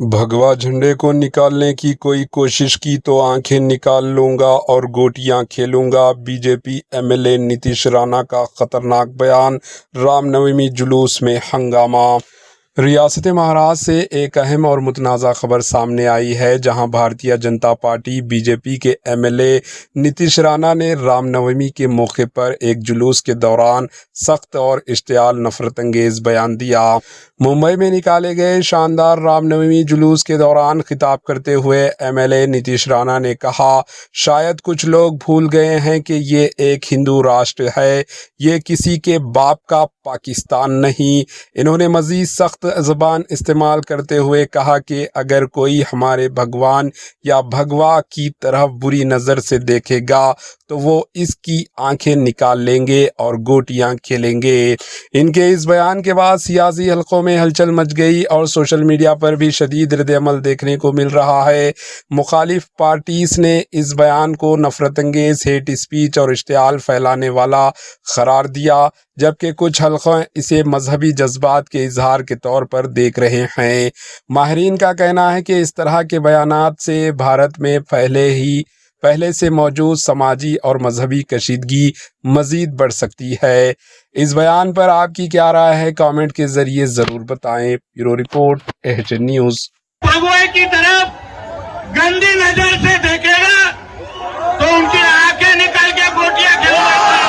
भगवा झंडे को निकालने की कोई कोशिश की तो आंखें निकाल लूंगा और गोटियां खेलूंगा। बीजेपी एमएलए नीतीश राणा का खतरनाक बयान, रामनवमी जुलूस में हंगामा। रियासत महाराष्ट्र से एक अहम और मुतनाज़ा खबर सामने आई है, जहां भारतीय जनता पार्टी बीजेपी के एमएलए नीतीश राणा ने रामनवमी के मौके पर एक जुलूस के दौरान सख्त और इश्तियाल नफरत अंगेज बयान दिया। मुंबई में निकाले गए शानदार रामनवमी जुलूस के दौरान खिताब करते हुए एमएलए नीतीश राणा ने कहा, शायद कुछ लोग भूल गए हैं कि ये एक हिंदू राष्ट्र है, ये किसी के बाप का पाकिस्तान नहीं। इन्होंने मज़ीद सख्त ज़बान इस्तेमाल करते हुए कहा कि अगर कोई हमारे भगवान या भगवा की तरफ बुरी नज़र से देखेगा तो वो इसकी आंखें निकाल लेंगे और गोटियां खेलेंगे। इनके इस बयान के बाद सियासी हलकों में हलचल मच गई और सोशल मीडिया पर भी शदीद रद्द-ए-अमल देखने को मिल रहा है। मुखालिफ पार्टीज ने इस बयान को नफरत अंगेज, हेट स्पीच और इश्तियाल फैलाने वाला करार दिया, जबकि कुछ हलक़े इसे मजहबी जज्बात के इजहार के तौर पर देख रहे हैं। माहिरीन का कहना है कि इस तरह के बयानात से भारत में पहले से मौजूद समाजी और मजहबी कशीदगी मज़ीद बढ़ सकती है। इस बयान पर आपकी क्या राय है? कमेंट के जरिए ज़रूर बताएं। Bureau report, HN news. भगवे की तरफ गंदी नजर से देखेगा तो उनकी आंखें निकल के गोटियां खेलेगा।